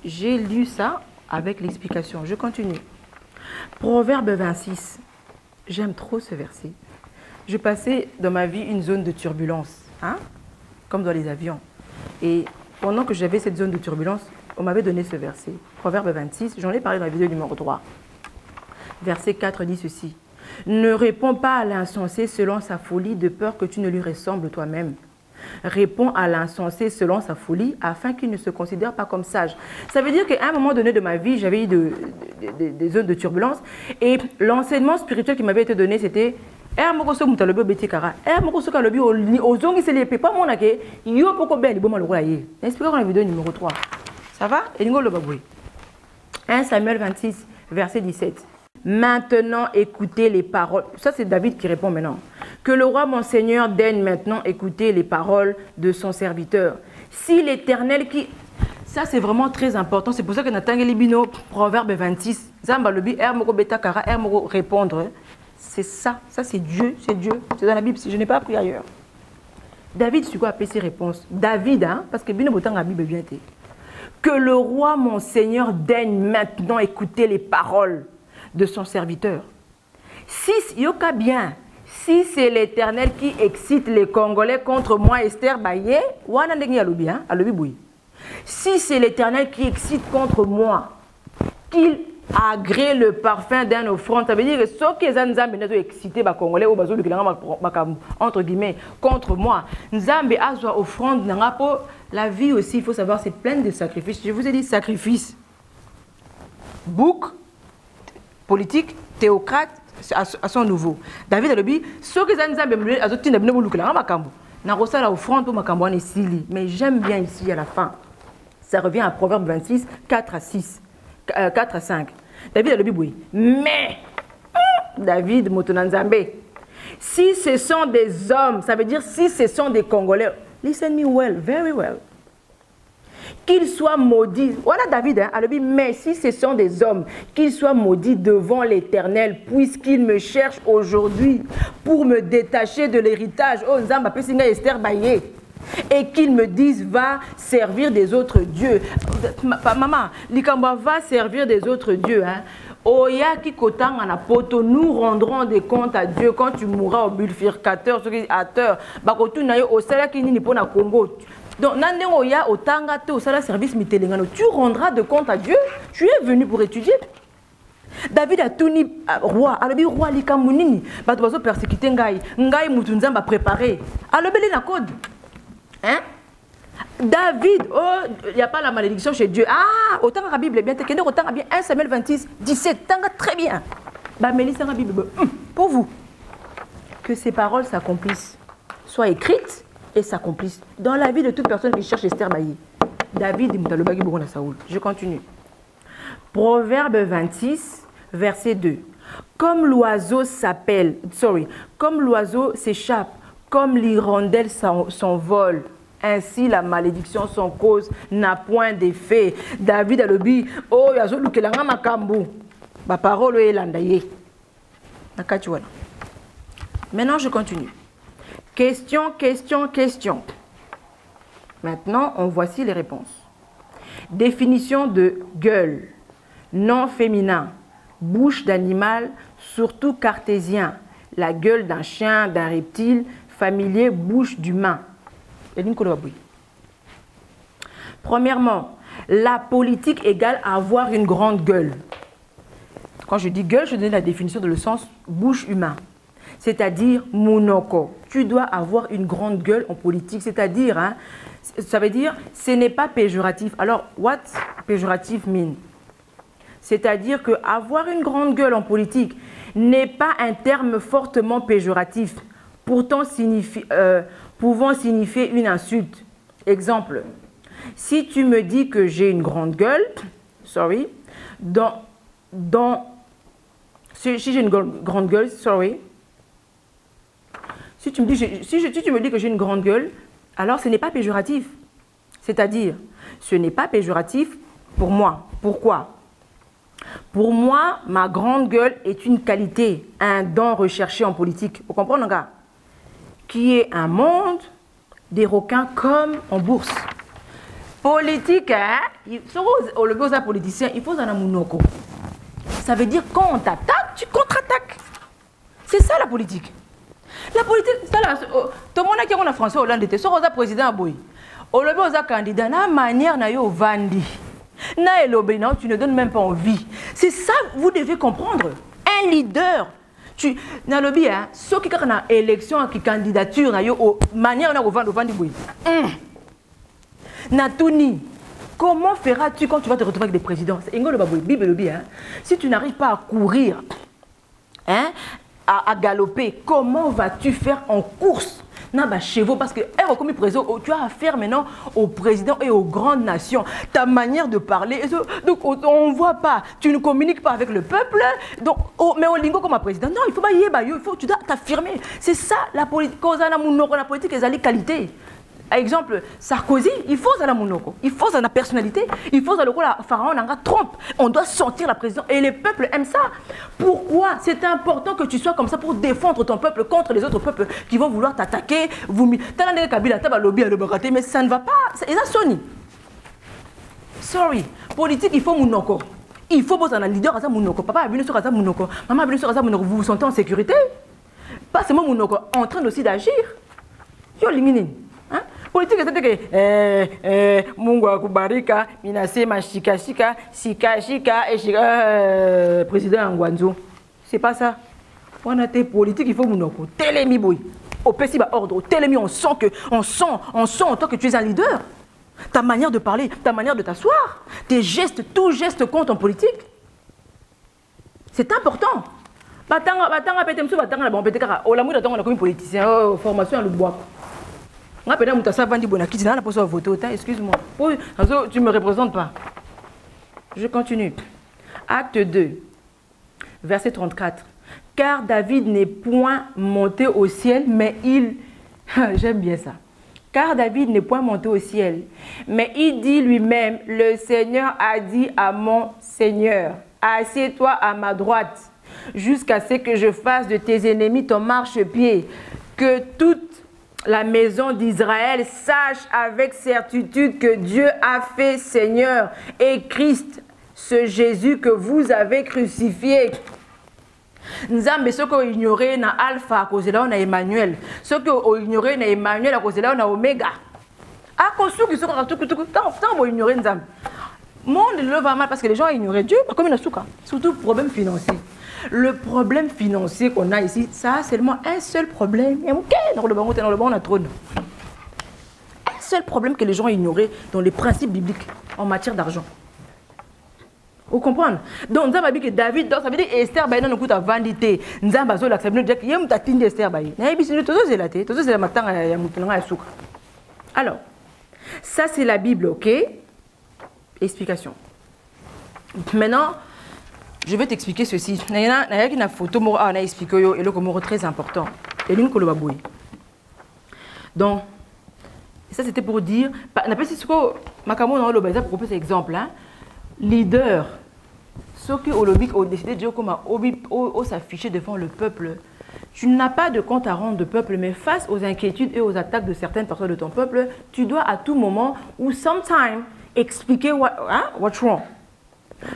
J'ai lu ça avec l'explication. Je continue. Proverbe 26. J'aime trop ce verset. Je passais dans ma vie une zone de turbulence, hein, comme dans les avions. Et pendant que j'avais cette zone de turbulence, on m'avait donné ce verset. Proverbe 26, j'en ai parlé dans la vidéo numéro 3. Verset 4 dit ceci. Ne réponds pas à l'insensé selon sa folie de peur que tu ne lui ressembles toi-même. Réponds à l'insensé selon sa folie afin qu'il ne se considère pas comme sage. Ça veut dire qu'à un moment donné de ma vie, j'avais eu des zones de turbulence et l'enseignement spirituel qui m'avait été donné, c'était ça va? 1 Samuel 26, verset 17. Maintenant, écoutez les paroles. Ça, c'est David qui répond maintenant. Que le roi, mon Seigneur, daigne maintenant écouter les paroles de son serviteur. Si l'Éternel qui... Ça, c'est vraiment très important. C'est pour ça que Nathan Libino, Proverbe 26, Zambalobi, Ermoko Betakara, Ermoko répondre. C'est ça. Ça, c'est Dieu. C'est Dieu. C'est dans la Bible. Je n'ai pas appris ailleurs. David, c'est quoi appeler ses réponses? David, hein, parce que Bino Botan la Bible vient. Que le roi, mon Seigneur, daigne maintenant écouter les paroles de son serviteur. Si, yoka bien, si c'est l'Éternel qui excite les Congolais contre moi, Esther Baye, si c'est l'Éternel qui excite contre moi, qu'il agrée le parfum d'un offrande, ça veut dire que ceux qui sont excités, Congolais, entre guillemets, contre moi, Nzambe a offrande, la vie aussi, il faut savoir, c'est plein de sacrifices. Je vous ai dit sacrifice. Bouc, politique, théocrate, à son nouveau. David a dit, ceux qui ont mais j'aime bien ici à la fin. Ça revient à Proverbe 26, 4 à 5. David a dit, oui. Mais, David Motonanzambe, si ce sont des hommes, ça veut dire si ce sont des Congolais, listen me well, very well. Qu'ils soient maudits. Voilà David, hein, a dit, mais si ce sont des hommes, qu'ils soient maudits devant l'Éternel, puisqu'ils me cherchent aujourd'hui pour me détacher de l'héritage. Oh, Nzamba, Pessinga Esther Baye. Et qu'ils me disent, va servir des autres dieux. Maman, Likamba va servir des autres dieux. Hein. Oya qui kotang en apoto, nous rendrons des comptes à Dieu quand tu mourras au bifurcateur, ce qui est à terre. Bakotu nayo au salaire qui n'est pas na Congo. Donc, Oya au tangate au salaire service mitelengano, tu rendras de compte à Dieu. Tu es venu pour étudier. David a tout ni roi, alors roi likamunini, bato persécuter ngai, ngai mutunzamba préparé. Alors na code. Hein? David, oh, il n'y a pas la malédiction chez Dieu. Ah, autant la Bible est bien. Autant bien 1 Samuel 26, 17. Tanga très bien. Bah, Mélissa, la Bible, pour vous, que ces paroles s'accomplissent, soient écrites et s'accomplissent dans la vie de toute personne qui cherche Esther Bailly. David, je continue. Proverbe 26, verset 2. Comme l'oiseau comme l'oiseau s'échappe, comme l'hirondelle s'envole, ainsi la malédiction sans cause n'a point d'effet. David a dit, oh, yazo lukelanga makambu. Ma parole est landaye. Maintenant, je continue. Question, question, question. Maintenant, voici les réponses. Définition de gueule. Nom féminin. Bouche d'animal, surtout cartésien. La gueule d'un chien, d'un reptile. Familier, bouche d'humain. Premièrement, la politique égale avoir une grande gueule. Quand je dis gueule, je donne la définition dans le sens bouche humain. C'est-à-dire monoko. Tu dois avoir une grande gueule en politique. C'est-à-dire, hein, ça veut dire, ce n'est pas péjoratif. Alors, what péjoratif mean? C'est-à-dire que avoir une grande gueule en politique n'est pas un terme fortement péjoratif. Pourtant pouvant signifier une insulte. Exemple, si tu me dis que j'ai une grande gueule, si j'ai une grande gueule, si tu me dis que j'ai une grande gueule, alors ce n'est pas péjoratif. C'est-à-dire, ce n'est pas péjoratif pour moi. Pourquoi? Pour moi, ma grande gueule est une qualité, un don recherché en politique. Vous comprenez, gars? Qui est un monde des requins comme en bourse. Politique, hein? Le politicien, il faut un amounoko. Ça veut dire quand on t'attaque, tu contre-attaques. C'est ça la politique. La politique, c'est ça. Tout le monde qui est en France, Hollande était sur le président Boy. Au lever aux candidats, na manière na yo vandi. Na elobe, tu ne donnes même pas envie. C'est ça, vous devez comprendre. Un leader. Dans le lobby, ceux qui ont une élection, qui candidature, manière de vendre boui. Natouni, comment feras-tu quand tu vas te retrouver avec des présidents? Si tu n'arrives pas à courir, hein, à galoper, comment vas-tu faire en course? n'a pas chevaux parce que comme président, tu as affaire maintenant au président et aux grandes nations. Ta manière de parler, donc on ne voit pas, tu ne communiques pas avec le peuple, donc, mais au lingo comme un président, non, il faut pas y aller, tu dois t'affirmer. C'est ça la politique, la politique est la qualité. Exemple, Sarkozy, il faut la monoko, il faut la personnalité, il faut la pharaon nanga trompe. On doit sentir la présidence et les peuples aiment ça. Pourquoi? C'est important que tu sois comme ça pour défendre ton peuple contre les autres peuples qui vont vouloir t'attaquer. Mais ça ne va pas. Et ça sonne. Sorry, politique, il faut monoko. Il faut bosser un leader à ça monoko. Papa a venu sur ça monoko. Maman a venu sur ça monoko. Vous vous sentez en sécurité? Pas seulement monoko, en train aussi d'agir. Yo limine. Hein? Politique, c'est que Mungwa Kubarika, Minasema Shika Shika, Shika Shika et Shika président Ngwanzo. C'est pas ça. On a des politiques, il faut Mounoko. Télémi boy. Au PC ordre, au télémi, on sent en tant que tu es un leader. Ta manière de parler, ta manière de t'asseoir, tes gestes, tout geste compte en politique. C'est important. Batanga petemsu batanga bon petekara. O la mouille d'attendre comme politicien, formation à le bois. Excuse-moi. Tu ne me représentes pas. Je continue. Acte 2, verset 34. Car David n'est point monté au ciel, mais il... J'aime bien ça. Car David n'est point monté au ciel, mais il dit lui-même, le Seigneur a dit à mon Seigneur, assieds-toi à ma droite, jusqu'à ce que je fasse de tes ennemis ton marchepied, que toute la maison d'Israël sache avec certitude que Dieu a fait Seigneur et Christ, ce Jésus que vous avez crucifié. Nzambe ce qu'on ignorait na Alpha à cause de là on a Emmanuel, ce qu'on ignorait na Emmanuel à cause de là on a Oméga. À cause qui sont tant on ignorer Nzambe. Monde le va mal parce que les gens ignoraient Dieu, comme il a souka. Surtout problème financier. Le problème financier qu'on a ici, ça a seulement un seul problème. Un seul problème que les gens ignoraient dans les principes bibliques en matière d'argent. Vous comprenez? Donc, nous avons dit que David, ça veut dire que Esther, nous avons dit que vandité. Nous avons dit que nous avons dit que Esther, alors, ça c'est la Bible, ok? Explication. Maintenant, je vais t'expliquer ceci. Il y a une photo, on a expliqué, et le très important. Et l'une que le babouille. Donc, ça c'était pour dire, on appelle ça ce que Makamo dans le bazar pour proposer exemple. Leader, ceux qui ont décidé de dire comment s'afficher devant le peuple. Tu n'as pas de compte à rendre de peuple, mais face aux inquiétudes et aux attaques de certaines personnes de ton peuple, tu dois à tout moment ou sometime expliquer what's wrong.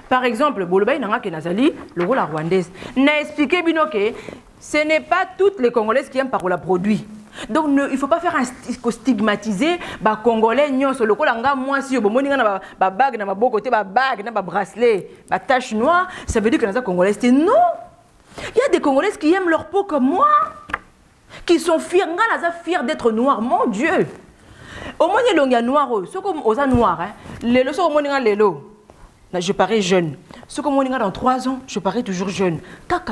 Par exemple, Bolobay Nanga Kenazali, le rôle rwandaise, n'a expliqué que ce n'est pas toutes les Congolaises qui aiment par la produit. Donc il ne faut pas faire un stigmatiser les Congolais sur le col moi si au moment na bague na beau côté bague na bracelet ba tache noire, ça veut dire que les Congolais c'est non. Il y a des Congolaises qui aiment leur peau comme moi, qui sont fiers, fiers d'être noirs, mon Dieu. Au moins il y a noir, ceux comme aux noirs, les leçons au moins les lots. Je parais jeune. Ce que moi, dans 3 ans, je parais toujours jeune.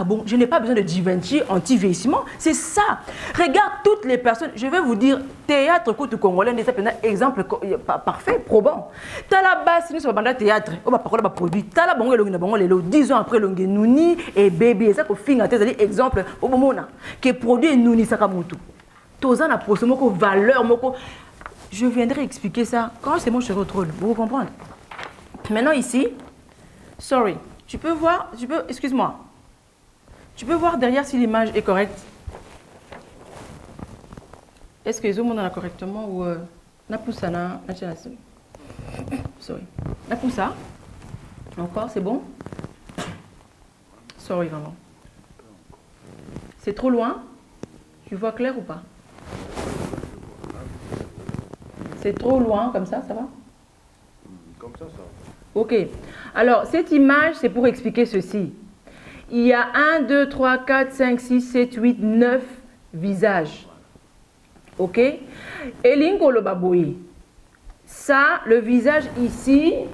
Bon, je n'ai pas besoin de Givenchy anti-vieillissement. C'est ça. Regarde toutes les personnes. Je vais vous dire, théâtre côté congolais, c'est un exemple parfait, probant. T'as la base, nous sommes dans le théâtre. On va parler de produit. T'as la bonne les 10 ans après, l'ongue nouni et bébé. Ça, qu'on finit à tes exemple, au moment que produit nouni sakamoto. Tous en approche, moko valeur, moko. Je viendrai expliquer ça quand c'est moi je retrouve. Vous comprenez? Maintenant ici, sorry, tu peux voir, excuse-moi, tu peux voir derrière si l'image est correcte. Est-ce que les hommes ont correctement ou Napoussana, sorry, Napoussa, encore, c'est bon? Sorry vraiment. C'est trop loin? Tu vois clair ou pas? C'est trop loin comme ça va? Comme ça va. Ok. Alors, cette image, c'est pour expliquer ceci. Il y a 1, 2, 3, 4, 5, 6, 7, 8, 9 visages. Ok? Et l'ingolo baboui. Ça, le visage ici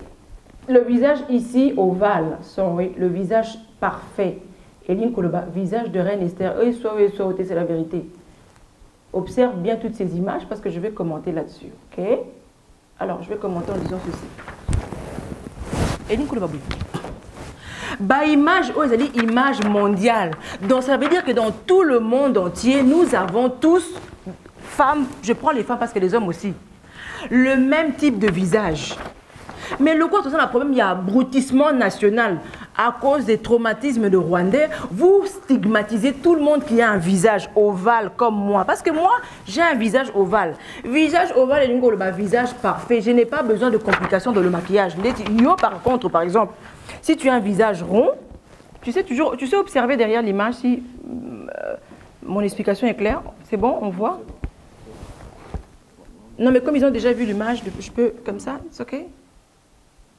ovale. Sorry, le visage parfait. Et l'ingolo visage de Reine Esther. C'est la vérité. Observe bien toutes ces images parce que je vais commenter là-dessus. Ok? Alors, je vais commenter en disant ceci. Et nous, bah, image, oh, c'est image mondiale. Donc, ça veut dire que dans tout le monde entier, nous avons tous, femmes, je prends les femmes parce que les hommes aussi, le même type de visage. Mais le quoi, tout ça, le problème, il y a abrutissement national. À cause des traumatismes de Rwandais, vous stigmatisez tout le monde qui a un visage ovale comme moi. Parce que moi, j'ai un visage ovale. Visage ovale et le visage parfait. Je n'ai pas besoin de complications dans le maquillage. Yo, par contre, par exemple, si tu as un visage rond, tu sais observer derrière l'image si mon explication est claire. C'est bon, on voit? Non, mais comme ils ont déjà vu l'image, je peux comme ça, c'est ok?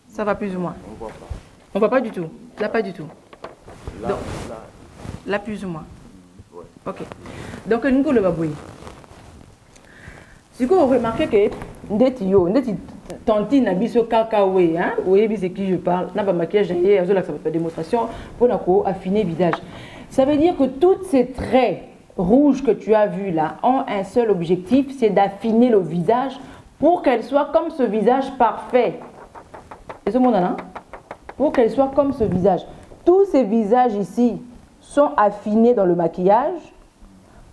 Ça va plus ou moins. On voit pas. On voit pas du tout. Là, pas du tout. Là, Donc, là. Là, plus ou moins. Ouais. Ok. Donc, nous, le babouille. Si vous remarquez que tantine n'a biso cacaoué, hein? Vous voyez, c'est qui je parle. N'a pas maquillage derrière, ça va faire démonstration pour affiner le visage. Ça veut dire que tous ces traits rouges que tu as vus là ont un seul objectif, c'est d'affiner le visage pour qu'elle soit comme ce visage parfait. Et ce monde là, pour qu'elle soit comme ce visage. Tous ces visages ici sont affinés dans le maquillage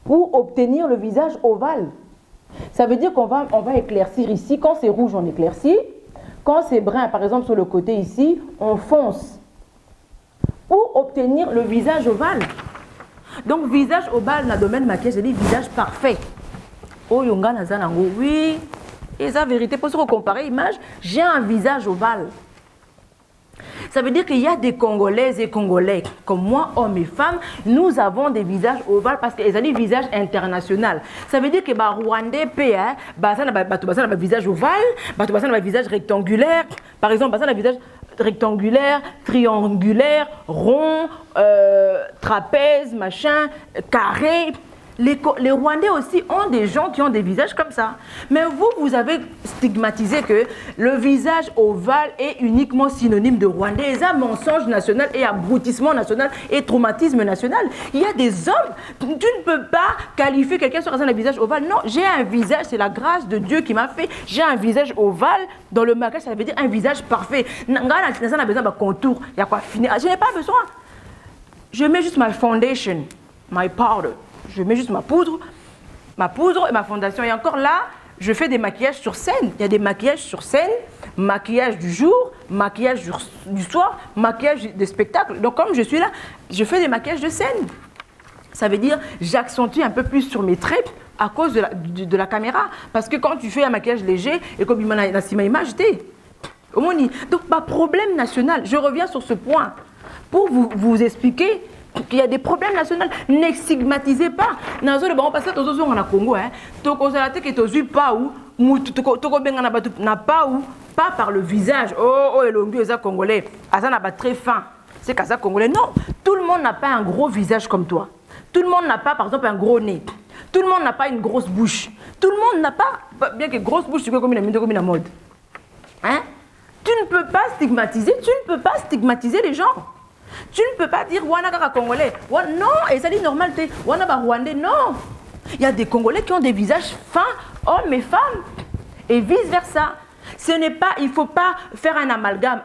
pour obtenir le visage ovale. Ça veut dire qu'on va éclaircir ici. Quand c'est rouge, on éclaircit. Quand c'est brun, par exemple sur le côté ici, on fonce. Pour obtenir le visage ovale. Donc, visage ovale, dans le domaine maquillage, c'est dit visage parfait. Oh, yonga nazanango, oui. Et ça, vérité, pour se comparer l'image, j'ai un visage ovale. Ça veut dire qu'il y a des Congolaises et Congolais, comme moi, hommes et femmes, nous avons des visages ovales parce qu'ils ont des visages internationaux. Ça veut dire que les Rwandais, ça a un visage ovale, ça a un visage rectangulaire. Par exemple, ça a un visage rectangulaire, triangulaire, rond, trapèze, machin, carré. Les Rwandais aussi ont des gens qui ont des visages comme ça. Mais vous avez stigmatisé que le visage ovale est uniquement synonyme de Rwandais. C'est un mensonge national et abrutissement national et traumatisme national. Il y a des hommes, tu ne peux pas qualifier quelqu'un sur un visage ovale. Non, j'ai un visage, c'est la grâce de Dieu qui m'a fait. J'ai un visage ovale. Dans le maquillage, ça veut dire un visage parfait. Je n'ai besoin de contour. Il y a quoi finir. Je n'ai pas besoin. Je mets juste ma foundation, my powder. Je mets juste ma poudre et ma fondation. Et encore là, je fais des maquillages sur scène. Il y a des maquillages sur scène, maquillage du jour, maquillage du soir, maquillage de spectacle. Donc comme je suis là, je fais des maquillages de scène. Ça veut dire j'accentue un peu plus sur mes traits à cause de la caméra. Parce que quand tu fais un maquillage léger, et comme il m'a image, donc pas problème national. Je reviens sur ce point pour vous expliquer qu'il y a des problèmes nationaux. Ne stigmatisez pas. Parce que au Congo, pas par le visage. Oh, les Congolais, très fin. C'est qu'à ça Congolais. Non, tout le monde n'a pas un gros visage comme toi. Tout le monde n'a pas, par exemple, un gros nez. Tout le monde n'a pas une grosse bouche. Tout le monde n'a pas, bien que grosse bouche, tu peux comme une mode. Hein? Tu ne peux pas stigmatiser les gens. Tu ne peux pas dire Wanaka Congolais. Non, et ça dit normal, Wanaka Rwandais. Non. Il y a des Congolais qui ont des visages fins, hommes et femmes. Et vice-versa. Ce n'est pas, il ne faut pas faire un amalgame.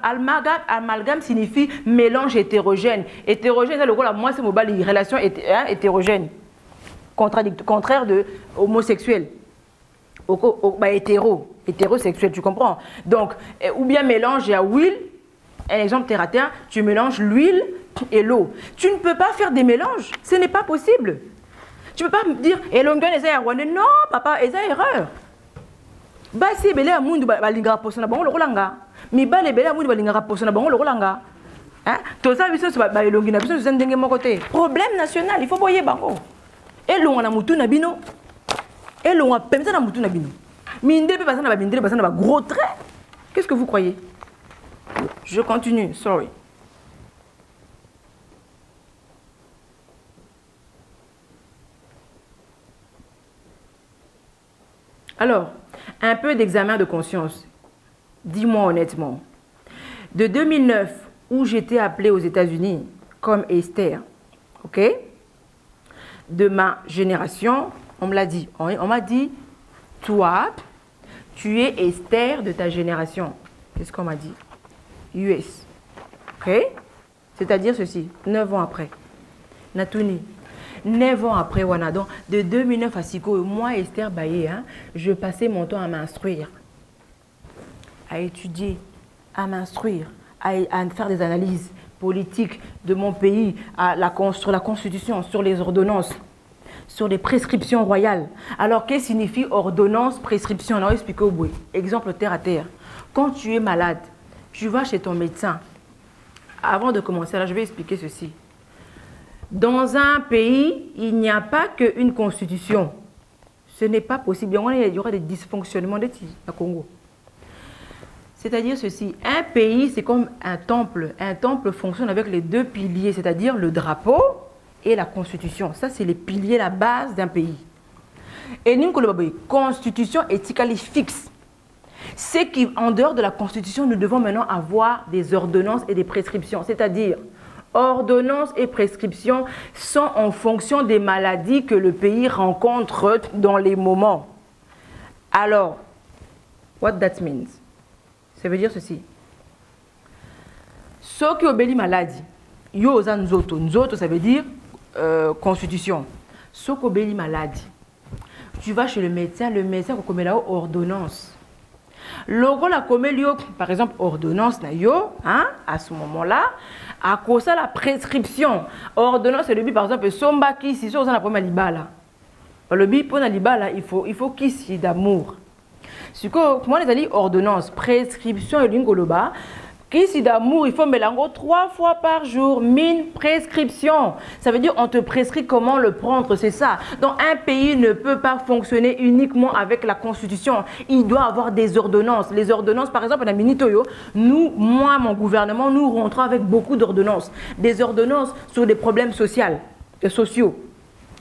Amalgame signifie mélange hétérogène. Hétérogène, c'est le rôle, moi, c'est mon bal, relation hétérogène. Contraire de homosexuel. Hétérosexuel, tu comprends? Donc, ou bien mélange à huile. Un exemple terre à terre, tu mélanges l'huile et l'eau. Tu ne peux pas faire des mélanges. Ce n'est pas possible. Tu ne peux pas me dire, non, papa, c'est une erreur. Bah, si belé a mundu balingara posona bango lokolanga. Mi bale belé a mundu balingara posona bango lokolanga. Hein? Tout ça, biso ba elongi na biso zendenge moko te. Problème national, il faut boyer bango. Et l'on a mutu na bino. Et l'on a pemza na mutu na bino. Minde pe basana ba mindele basana ba gros traits. Qu'est-ce que vous croyez? Je continue, sorry. Alors, un peu d'examen de conscience. Dis-moi honnêtement. De 2009, où j'étais appelée aux États-Unis comme Esther, ok? De ma génération, On me l'a dit. On m'a dit, toi, tu es Esther de ta génération. Qu'est-ce qu'on m'a dit? US. Ok? C'est-à-dire ceci, 9 ans après. Natuni. 9 ans après, voilà. Donc, de 2009 à Siko, moi, Esther Baye, hein, je passais mon temps à m'instruire, à étudier, à m'instruire, à faire des analyses politiques de mon pays, sur la Constitution, sur les ordonnances, sur les prescriptions royales. Alors, qu'est-ce que signifie ordonnance, prescription? On va expliquer au bout. Exemple terre à terre. Quand tu es malade, tu vas chez ton médecin. Avant de commencer, là, je vais expliquer ceci. Dans un pays, il n'y a pas qu'une constitution. Ce n'est pas possible. Il y aura des dysfonctionnements de Congo. C'est-à-dire ceci. Un pays, c'est comme un temple. Un temple fonctionne avec les deux piliers, c'est-à-dire le drapeau et la constitution. Ça, c'est les piliers, la base d'un pays. Et nous, constitution éthiquement fixe. C'est qu'en dehors de la constitution, nous devons maintenant avoir des ordonnances et des prescriptions. C'est-à-dire, ordonnances et prescriptions sont en fonction des maladies que le pays rencontre dans les moments. Alors, what that means? Ça veut dire ceci. Ceux qui obéissent maladie, yo nzoto. Nzoto, ça veut dire constitution. Ceux qui obéissent maladie, tu vas chez le médecin commet la ordonnance. Logo la commet par exemple ordonnance na yo, hein, à ce moment-là, à cause de la prescription. Ordonnance c'est le but par exemple somba qui si on a problème libala. Le but pour la libala, il faut qu'il s'y d'amour. Ce que moi les amis ordonnance, prescription et l'ingoloba. Qui d'amour, il faut mélanger 3 fois par jour, mine prescription. Ça veut dire on te prescrit comment le prendre, c'est ça. Donc un pays ne peut pas fonctionner uniquement avec la constitution. Il doit avoir des ordonnances. Les ordonnances, par exemple, à la Minitoyo, nous, moi, mon gouvernement, nous rentrons avec beaucoup d'ordonnances. Des ordonnances sur des problèmes sociaux.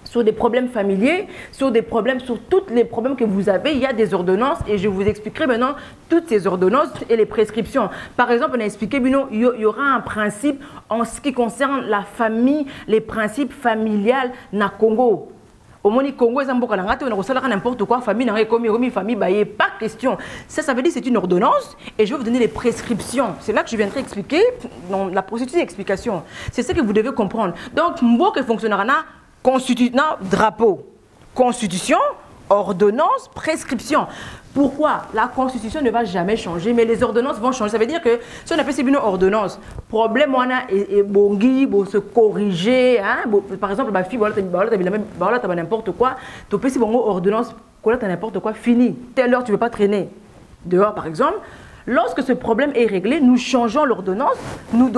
Sur des problèmes familiers, sur tous les problèmes que vous avez, il y a des ordonnances et je vous expliquerai maintenant toutes ces ordonnances et les prescriptions. Par exemple, on a expliqué, il y aura un principe en ce qui concerne la famille, les principes familiales na Congo. Au Moni Congo, n'importe quoi, famille, famille, pas question. Ça veut dire que c'est une ordonnance et je vais vous donner les prescriptions. C'est là que je viendrai expliquer dans la procédure d'explication. C'est ce que vous devez comprendre. Donc, mot que fonctionnera drapeau, constitution, ordonnance, prescription. Pourquoi? La constitution ne va jamais changer, mais les ordonnances vont changer. Ça veut dire que si on appelle ces ordonnances, problème on a et bongi, se corriger, hein, par exemple ma fille, n'importe quoi, tu peux si bon ordonnance, n'importe quoi, fini. Telle heure tu ne veux pas traîner dehors par exemple. Lorsque ce problème est réglé, nous changeons l'ordonnance, nous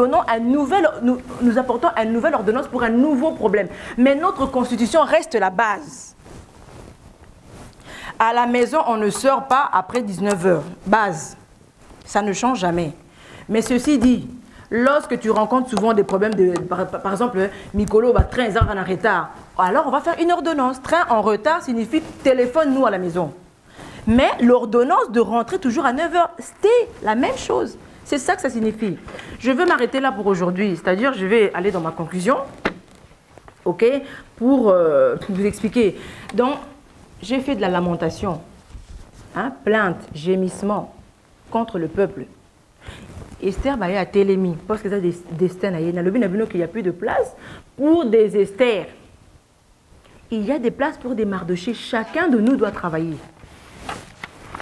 apportons une nouvelle ordonnance pour un nouveau problème. Mais notre constitution reste la base. À la maison, on ne sort pas après 19 h. Base. Ça ne change jamais. Mais ceci dit, lorsque tu rencontres souvent des problèmes, par exemple, Mikolo va train en retard, alors on va faire une ordonnance. Train en retard signifie téléphone-nous à la maison. Mais l'ordonnance de rentrer toujours à 9 h, c'était la même chose. C'est ça que ça signifie. Je vais m'arrêter là pour aujourd'hui. C'est-à-dire, je vais aller dans ma conclusion, ok, pour vous expliquer. Donc, j'ai fait de la lamentation, hein, plainte, gémissement contre le peuple. Esther Baye a télémi, parce que ça des destins, il n'y a plus de place pour des Esther. Il y a des places pour des Mardochés. Chacun de nous doit travailler.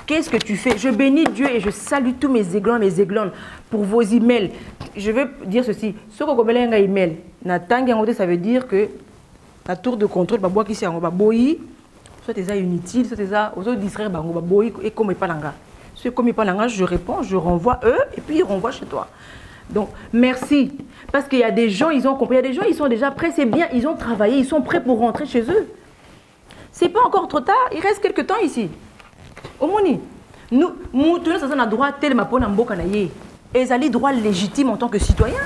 Qu'est-ce que tu fais? Je bénis Dieu et je salue tous mes aiglons pour vos emails. Je veux dire ceci. Ce que vous avez un email, ça veut dire que la tour de contrôle, soit c'est inutile, soit c'est distraire, et comme il pas ce comme il pas je réponds, je renvoie eux et puis ils renvoient chez toi. Donc merci parce qu'il y a des gens, ils ont compris, il y a des gens, ils sont déjà prêts, c'est bien, ils ont travaillé, ils sont prêts pour rentrer chez eux. C'est pas encore trop tard, il reste quelques temps ici. Omoni, nous avons un droit tel et ils ont droit légitime en tant que citoyen.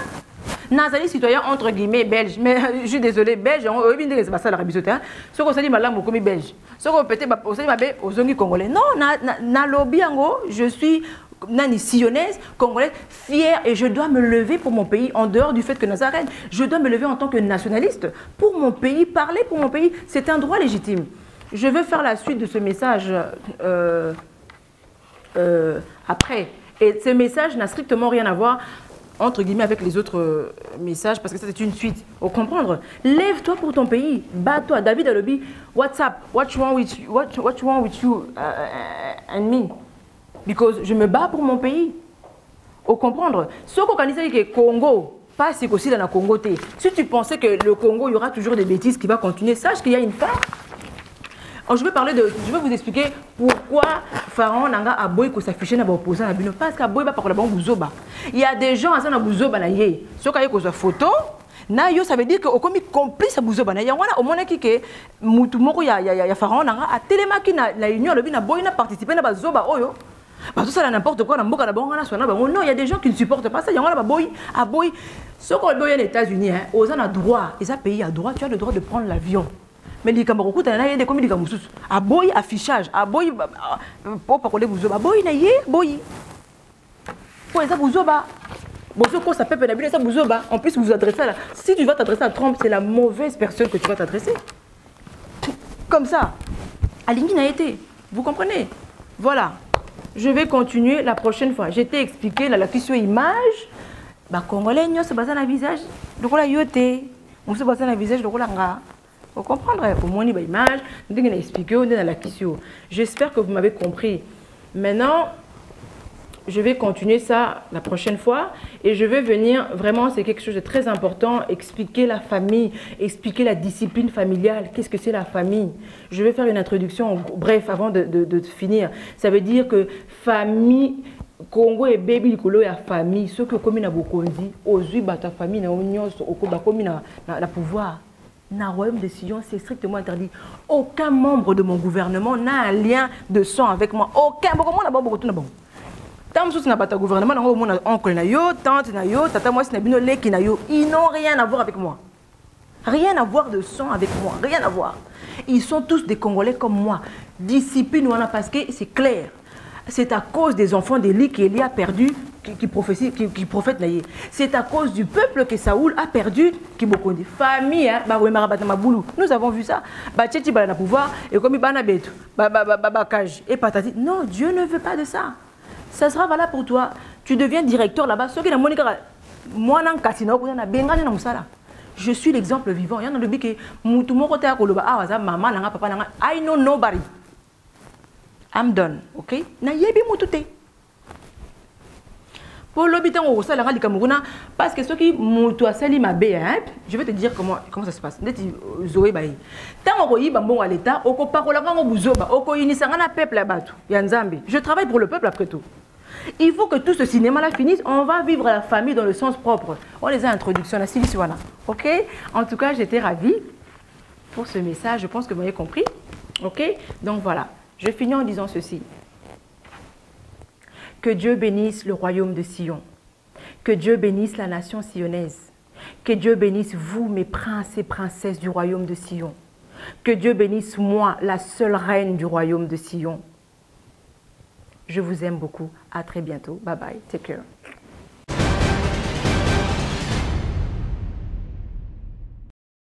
Nous avons citoyen entre guillemets belge, mais je suis désolé, belge, c'est pas ça la rabisoté. Ce qu'on s'est dit malade, comme belge. Ce qu'on peut être aux congolais. Non, na lobby je suis sionnaise, congolaise, fière et je dois me lever pour mon pays en dehors du fait que Nazareth. Je dois me lever en tant que nationaliste pour mon pays, parler pour mon pays. C'est un droit légitime. Je veux faire la suite de ce message après. Et ce message n'a strictement rien à voir, entre guillemets, avec les autres messages, parce que ça, c'est une suite. Au comprendre, lève-toi pour ton pays. Bats-toi. David Alobi, what's up? What's wrong with you and me? Because je me bats pour mon pays. Au comprendre, ce qu'on dit, c'est que Congo, pas c'est qu'aussi dans le Congo. Si tu pensais que le Congo, il y aura toujours des bêtises qui vont continuer, sache qu'il y a une fin. Je vais vous expliquer pourquoi Pharaon Nanga a boy ko s'afficher na opposant na bino parce que boy ba parler bon buzoba. Il y a des gens à buzoba na yé. Ce qu'il y a ko sa photo na yo ça veut dire que au comme complice à buzoba na ya wana au mona ki ke mutu moko ya Pharaon Nanga a télémaki na union le bina boy na participer na bazoba oyo. Ba tout ça là n'importe quoi na mboka na bango na sona ba non, il y a des gens qui ne supportent pas ça. Ya wana ba boy a boy ce qu'on boy aux États-Unis hein, aux a droit, et ça pays a droit, tu as le droit de prendre l'avion. Mais les Camerounais, il y a des communes qui sont à boy affichage, à boy pour parler vous à boy na yé boy. Pour ça vous ba. Bon ce qu'on s'appelle pénable ça vous ba. En plus vous adressez là. Si tu vas t'adresser à Trump, c'est la mauvaise personne que tu vas t'adresser. Comme ça. Alingi n'a été. Vous comprenez? Voilà. Je vais continuer la prochaine fois. J'ai été expliqué la question image. Bah congolais se basent sur le visage. Donc là yoté. On se base sur le visage donc là nga. Vous comprendrez, au moins, il y a une image, on a expliqué, on est dans la question. J'espère que vous m'avez compris. Maintenant, je vais continuer ça la prochaine fois et je vais venir, vraiment, c'est quelque chose de très important, expliquer la famille, expliquer la discipline familiale. Qu'est-ce que c'est la famille? Je vais faire une introduction, bref, avant de finir. Ça veut dire que famille, Congo et baby Kolo et la famille, ceux que comme na bokondi, ozu bata famille na union, okoba comme na pouvoir. Dans le royaume de Sion, c'est strictement interdit. Aucun membre de mon gouvernement n'a un lien de sang avec moi. Aucun. Tant que tu n'as pas de gouvernement, mon oncle na yo, tante na yo, tata moi c'est bino leki na yo, ils n'ont rien à voir avec moi. Rien à voir de sang avec moi, rien à voir. Ils sont tous des Congolais comme moi. Discipline ou parce que c'est clair. C'est à cause des enfants d'Élie qu'Élie a perdu, qui prophète. C'est à cause du peuple que Saoul a perdu, qui Bokondi. Famille, hein, nous avons vu ça. Tchéti na pouvoir, et comme il bana betu, et patati. Non, Dieu ne veut pas de ça. Ça sera valable pour toi. Tu deviens directeur là-bas. Ceux qui n'ont pas moi, je suis l'exemple vivant. Il y a un lobby qui I know nobody. I'm done, ok? Na yebi mutute. Pour l'habitant au sol, parce que ceux qui mutu asali ma bé, je vais te dire comment ça se passe. Zoé bayi. Tant on y bambon à l'état, oko parola ngo buzoba, oko unisanga na peuple à batu. Yanzambi. Je travaille pour le peuple après tout. Il faut que tout ce cinéma-là finisse. On va vivre la famille dans le sens propre. On les a introductions, la Siliswana. Ok? En tout cas, j'étais ravie pour ce message. Je pense que vous m'avez compris. Ok? Donc voilà. Je finis en disant ceci. Que Dieu bénisse le royaume de Sion. Que Dieu bénisse la nation sionnaise. Que Dieu bénisse vous, mes princes et princesses du royaume de Sion. Que Dieu bénisse moi, la seule reine du royaume de Sion. Je vous aime beaucoup. À très bientôt. Bye bye. Take care.